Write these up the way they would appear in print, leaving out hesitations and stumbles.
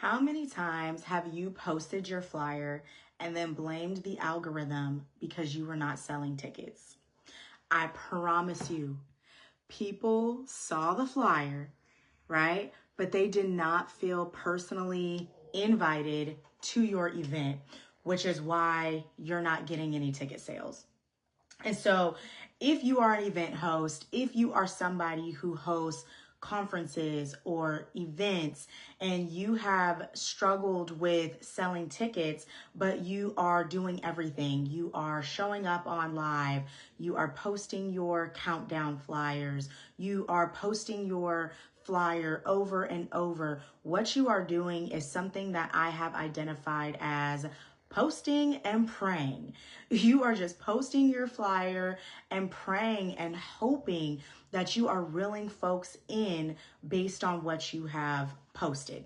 How many times have you posted your flyer and then blamed the algorithm because you were not selling tickets? I promise you, people saw the flyer, right? But they did not feel personally invited to your event, which is why you're not getting any ticket sales. And so if you are an event host, if you are somebody who hosts conferences or events and you have struggled with selling tickets, but you are doing everything, you are showing up on live, you are posting your countdown flyers, you are posting your flyer over and over, what you are doing is something that I have identified as posting and praying. You are just posting your flyer and praying and hoping that you are reeling folks in based on what you have posted.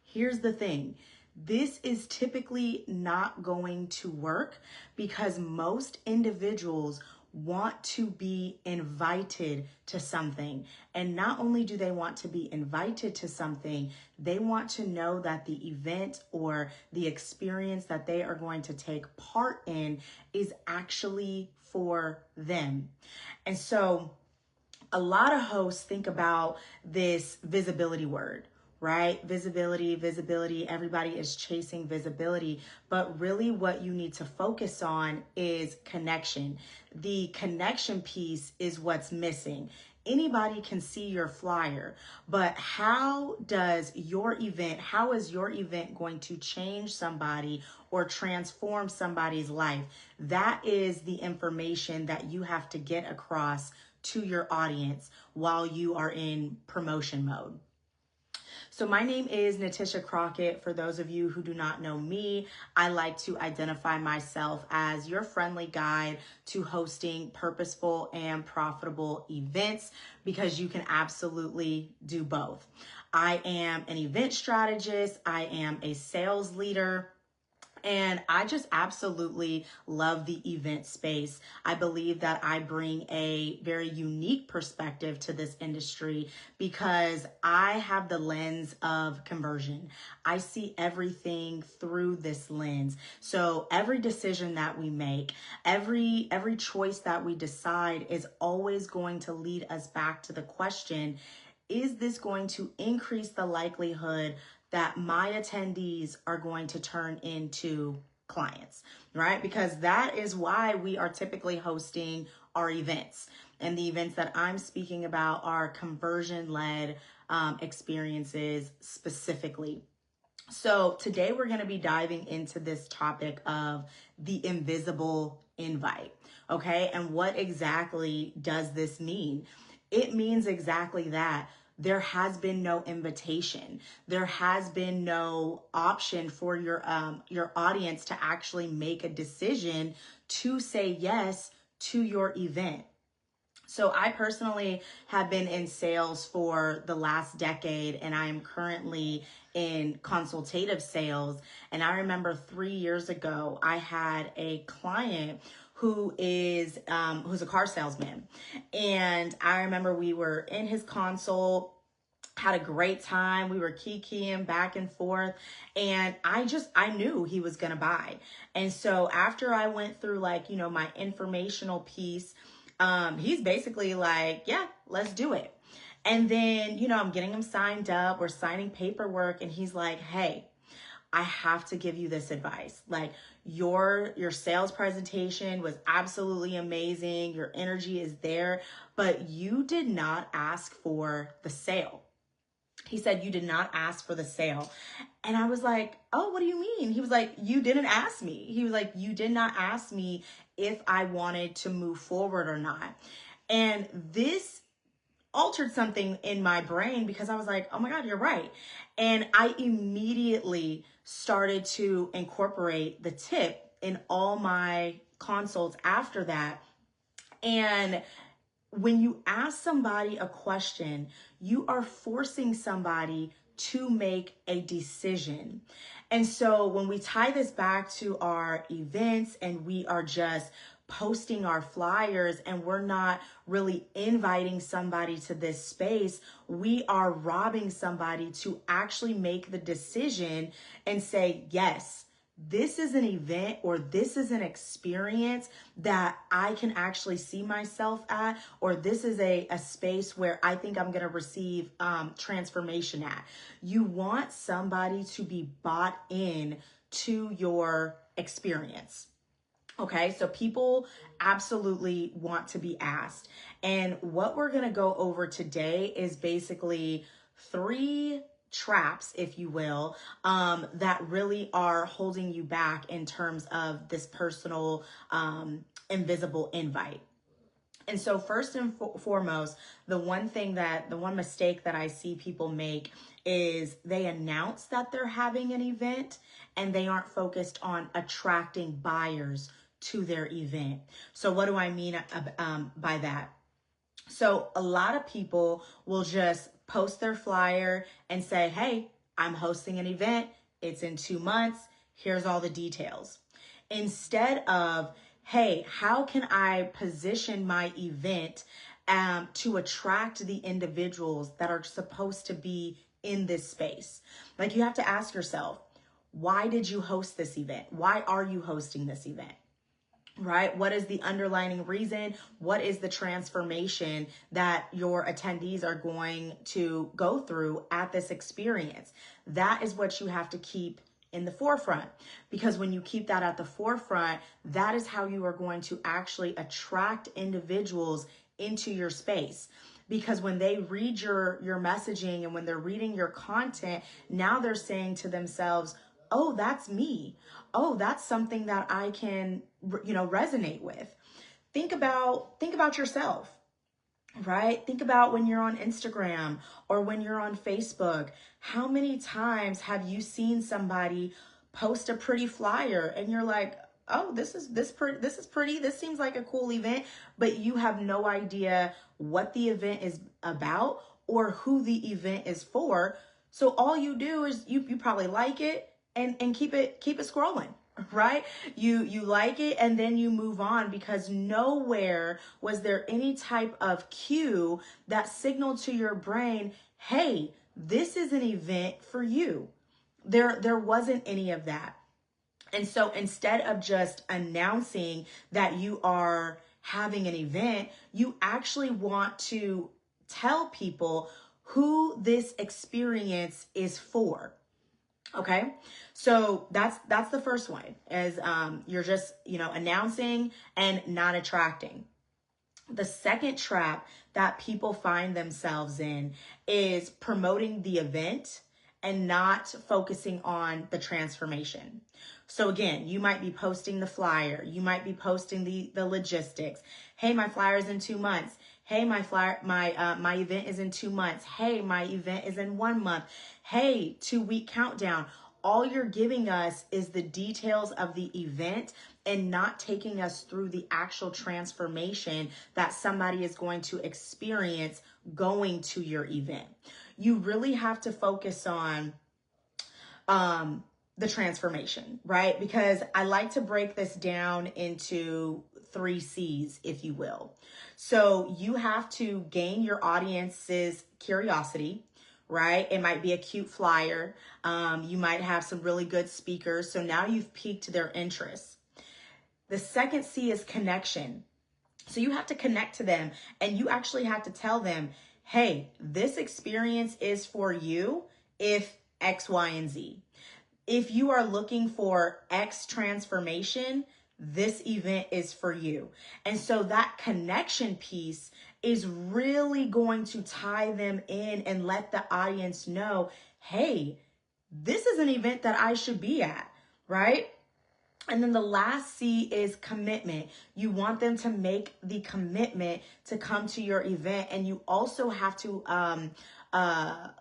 Here's the thing. This is typically not going to work because most individuals want to be invited to something. And not only do they want to be invited to something, they want to know that the event or the experience that they are going to take part in is actually for them. And so a lot of hosts think about this visibility word, right? Visibility. Everybody is chasing visibility. But really what you need to focus on is connection. The connection piece is what's missing. Anybody can see your flyer, but how is your event going to change somebody or transform somebody's life? That is the information that you have to get across to your audience while you are in promotion mode. So my name is Natisha Crockett. For those of you who do not know me, I like to identify myself as your friendly guide to hosting purposeful and profitable events because you can absolutely do both. I am an event strategist. I am a sales leader. And I just absolutely love the event space. I believe that I bring a very unique perspective to this industry because I have the lens of conversion. I see everything through this lens. So every decision that we make, every choice that we decide is always going to lead us back to the question, is this going to increase the likelihood that my attendees are going to turn into clients, right? Because that is why we are typically hosting our events. And the events that I'm speaking about are conversion-led experiences specifically. So today we're going to be diving into this topic of the invisible invite, okay? And what exactly does this mean? It means exactly that. There has been no invitation. There has been no option for your audience to actually make a decision to say yes to your event. So I personally have been in sales for the last decade, and I am currently in consultative sales. And I remember 3 years ago, I had a client who's a car salesman. And I remember we were in his consult, had a great time. We were kikiing back and forth, and I knew he was going to buy. And so after I went through my informational piece, he's basically like, yeah, let's do it. And then, I'm getting him signed up. We're signing paperwork, and he's like, hey, I have to give you this advice. Like your sales presentation was absolutely amazing. Your energy is there, but you did not ask for the sale. He said, you did not ask for the sale. And I was like, oh, what do you mean? He was like, you didn't ask me. He was like, you did not ask me if I wanted to move forward or not. And this altered something in my brain because I was like, oh my God, you're right. And I immediately started to incorporate the tip in all my consults after that. And when you ask somebody a question, you are forcing somebody to make a decision. And so when we tie this back to our events and we are just posting our flyers and we're not really inviting somebody to this space, we are robbing somebody to actually make the decision and say, yes, this is an event or this is an experience that I can actually see myself at, or this is a space where I think I'm going to receive transformation at. You want somebody to be bought in to your experience. Okay, so people absolutely want to be asked. And what we're going to go over today is basically 3 traps, if you will, that really are holding you back in terms of this personal invisible invite. And so first and foremost, the one mistake that I see people make is they announce that they're having an event and they aren't focused on attracting buyers to their event. So what do I mean by that? So a lot of people will just post their flyer and say, hey, I'm hosting an event. It's in 2 months. Here's all the details. Instead of, hey, how can I position my event to attract the individuals that are supposed to be in this space? Like, you have to ask yourself, why did you host this event? Why are you hosting this event? Right? What is the underlying reason? What is the transformation that your attendees are going to go through at this experience? That is what you have to keep in the forefront, because when you keep that at the forefront, that is how you are going to actually attract individuals into your space. Because when they read your messaging and when they're reading your content, now they're saying to themselves, oh, that's me. Oh, that's something that I can, resonate with. Think about yourself, right? Think about when you're on Instagram or when you're on Facebook. How many times have you seen somebody post a pretty flyer and you're like, oh, this is pretty. This seems like a cool event, but you have no idea what the event is about or who the event is for. So all you do is you probably like it and keep it scrolling, right? You like it and then you move on, because nowhere was there any type of cue that signaled to your brain, hey, this is an event for you. There wasn't any of that. And so instead of just announcing that you are having an event, you actually want to tell people who this experience is for. Okay, so that's the first one, is you're just announcing and not attracting. The second trap that people find themselves in is promoting the event and not focusing on the transformation. So again, you might be posting the flyer, you might be posting the logistics. Hey, my flyer is in 2 months. Hey, my event is in 2 months. Hey, my event is in 1 month. Hey, 2-week countdown. All you're giving us is the details of the event and not taking us through the actual transformation that somebody is going to experience going to your event. You really have to focus on the transformation, right? Because I like to break this down into 3 C's, if you will. So you have to gain your audience's curiosity, right? It might be a cute flyer. You might have some really good speakers. So now you've piqued their interest. The second C is connection. So you have to connect to them and you actually have to tell them, hey, this experience is for you if X, Y, and Z. If you are looking for X transformation, this event is for you. And so that connection piece is really going to tie them in and let the audience know, hey, this is an event that I should be at, right? And then the last C is commitment. You want them to make the commitment to come to your event. And you also have to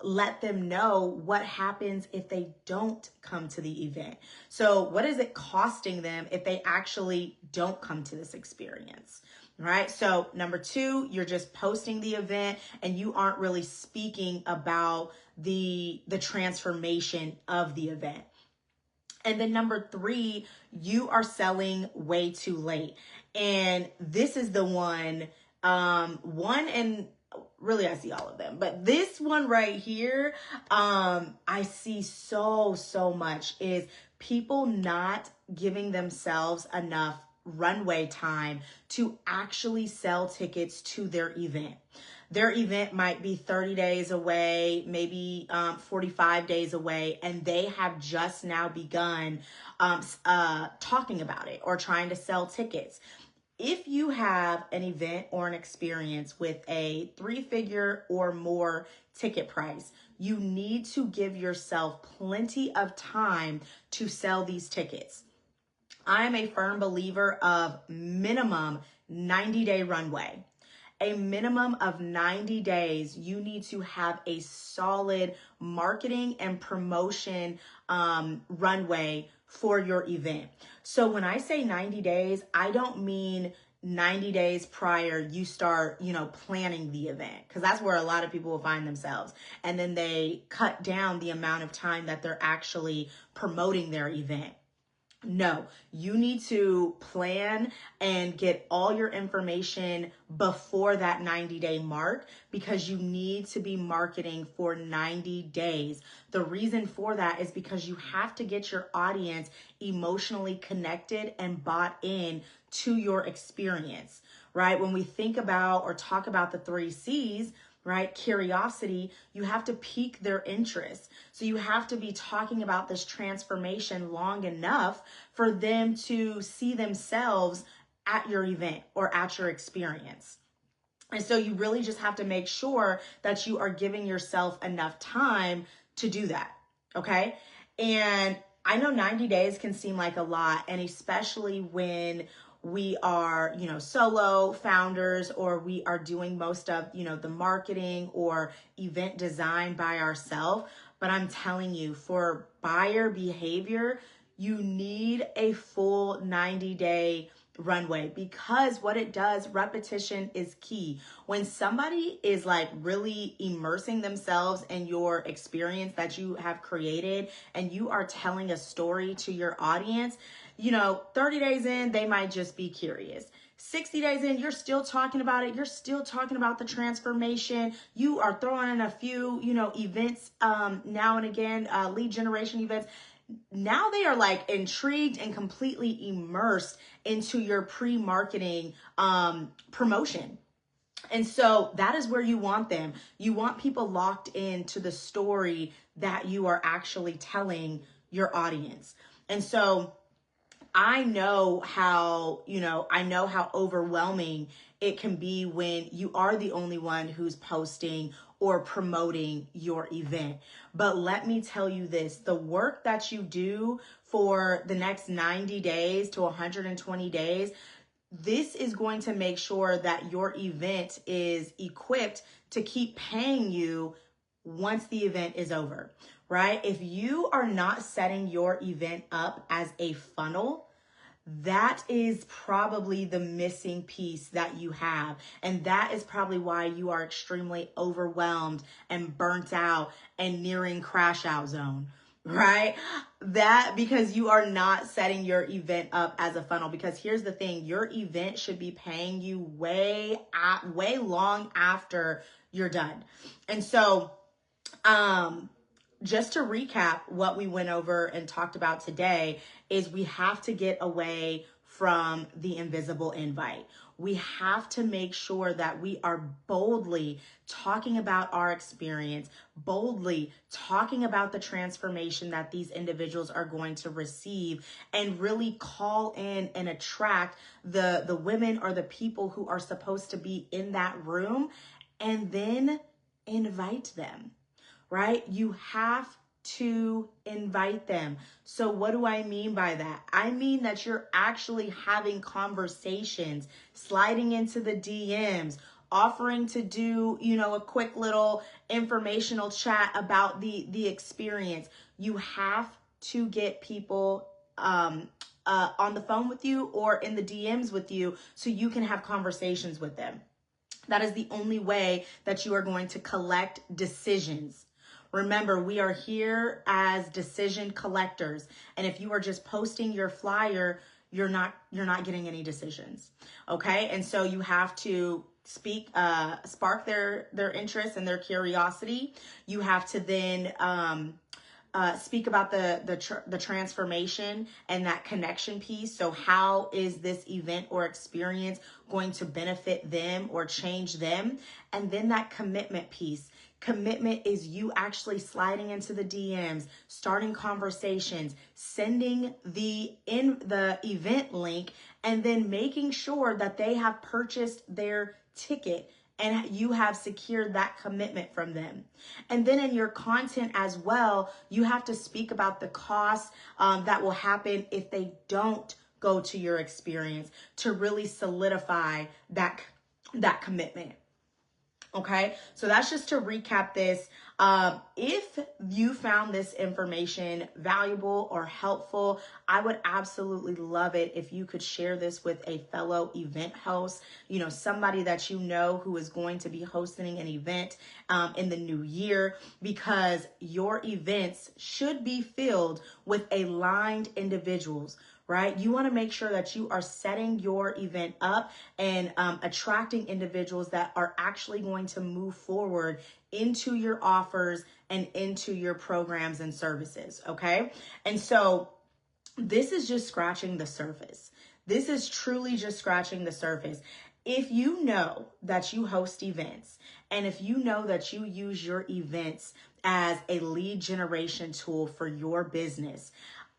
let them know what happens if they don't come to the event. So what is it costing them if they actually don't come to this experience? Right? So number 2, you're just posting the event and you aren't really speaking about the transformation of the event. And then number 3, you are selling way too late. And this is the one, and really I see all of them, but this one right here, I see so much is people not giving themselves enough runway time to actually sell tickets to their event. Their event might be 30 days away, maybe 45 days away, and they have just now begun talking about it or trying to sell tickets. If you have an event or an experience with a 3-figure or more ticket price, you need to give yourself plenty of time to sell these tickets. I am a firm believer of minimum 90-day runway. A minimum of 90 days, you need to have a solid marketing and promotion runway for your event. So when I say 90 days, I don't mean 90 days prior you start, planning the event, because that's where a lot of people will find themselves. And then they cut down the amount of time that they're actually promoting their event. No, you need to plan and get all your information before that 90-day mark, because you need to be marketing for 90 days. The reason for that is because you have to get your audience emotionally connected and bought in to your experience, right? When we think about or talk about the 3 C's, right? Curiosity, you have to pique their interest. So you have to be talking about this transformation long enough for them to see themselves at your event or at your experience. And so you really just have to make sure that you are giving yourself enough time to do that. Okay. And I know 90 days can seem like a lot, and especially when we are, solo founders, or we are doing most of, the marketing or event design by ourselves. But I'm telling you, for buyer behavior, you need a full 90-day runway, because what it does, repetition is key. When somebody is like really immersing themselves in your experience that you have created, and you are telling a story to your audience, 30 days in, they might just be curious. 60 days in, you're still talking about it. You're still talking about the transformation. You are throwing in a few, events now and again, lead generation events. Now they are like intrigued and completely immersed into your pre-marketing promotion. And so that is where you want them. You want people locked into the story that you are actually telling your audience. And so I know how overwhelming it can be when you are the only one who's posting or promoting your event. But let me tell you this, the work that you do for the next 90 days to 120 days, this is going to make sure that your event is equipped to keep paying you once the event is over, right? If you are not setting your event up as a funnel, that is probably the missing piece that you have. And that is probably why you are extremely overwhelmed and burnt out and nearing crash out zone, right? That because you are not setting your event up as a funnel. Because here's the thing, your event should be paying you way long after you're done. And so, just to recap what we went over and talked about today is we have to get away from the invisible invite. We have to make sure that we are boldly talking about our experience, boldly talking about the transformation that these individuals are going to receive, and really call in and attract the women or the people who are supposed to be in that room, and then invite them. Right? You have to invite them. So what do I mean by that? I mean that you're actually having conversations, sliding into the DMs, offering to do, a quick little informational chat about the experience. You have to get people on the phone with you or in the DMs with you so you can have conversations with them. That is the only way that you are going to collect decisions. Remember, we are here as decision collectors. And if you are just posting your flyer, you're not getting any decisions. Okay. And so you have to spark their interest and their curiosity. You have to then, speak about the transformation and that connection piece. So how is this event or experience going to benefit them or change them? And then that commitment piece. Commitment is you actually sliding into the DMs, starting conversations, sending the event link, and then making sure that they have purchased their ticket and you have secured that commitment from them. And then in your content as well, you have to speak about the costs that will happen if they don't go to your experience to really solidify that commitment. Okay, so that's just to recap this. If you found this information valuable or helpful, I would absolutely love it if you could share this with a fellow event host, somebody that you know who is going to be hosting an event in the new year, because your events should be filled with aligned individuals. Right? You want to make sure that you are setting your event up and attracting individuals that are actually going to move forward into your offers and into your programs and services. Okay. And so this is just scratching the surface. This is truly just scratching the surface. If you know that you host events, and if you know that you use your events as a lead generation tool for your business,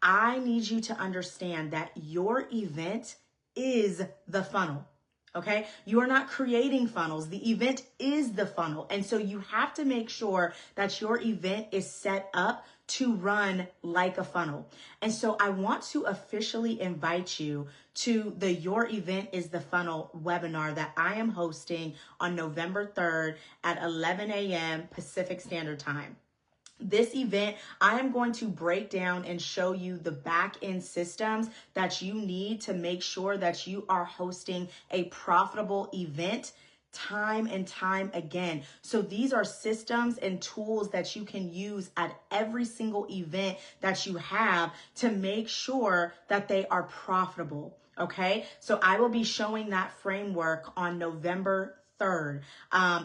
I need you to understand that your event is the funnel. Okay. You are not creating funnels. The event is the funnel. And so you have to make sure that your event is set up to run like a funnel. And so I want to officially invite you to the Your Event is the Funnel webinar that I am hosting on November 3rd at 11 a.m. Pacific Standard Time. This event, I am going to break down and show you the back end systems that you need to make sure that you are hosting a profitable event time and time again. So these are systems and tools that you can use at every single event that you have to make sure that they are profitable. Okay, so I will be showing that framework on November 3rd.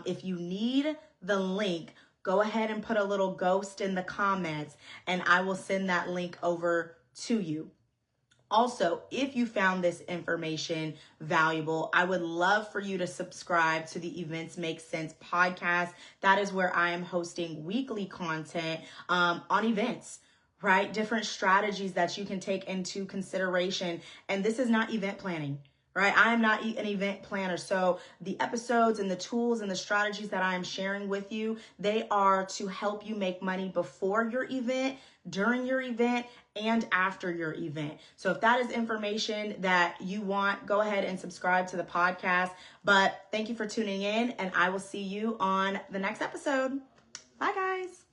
If you need the link, go ahead and put a little ghost in the comments and I will send that link over to you. Also, if you found this information valuable, I would love for you to subscribe to the Events Make Sense podcast. That is where I am hosting weekly content on events, right? Different strategies that you can take into consideration. And this is not event planning. Right? I am not an event planner. So the episodes and the tools and the strategies that I am sharing with you, they are to help you make money before your event, during your event, and after your event. So if that is information that you want, go ahead and subscribe to the podcast. But thank you for tuning in, and I will see you on the next episode. Bye, guys.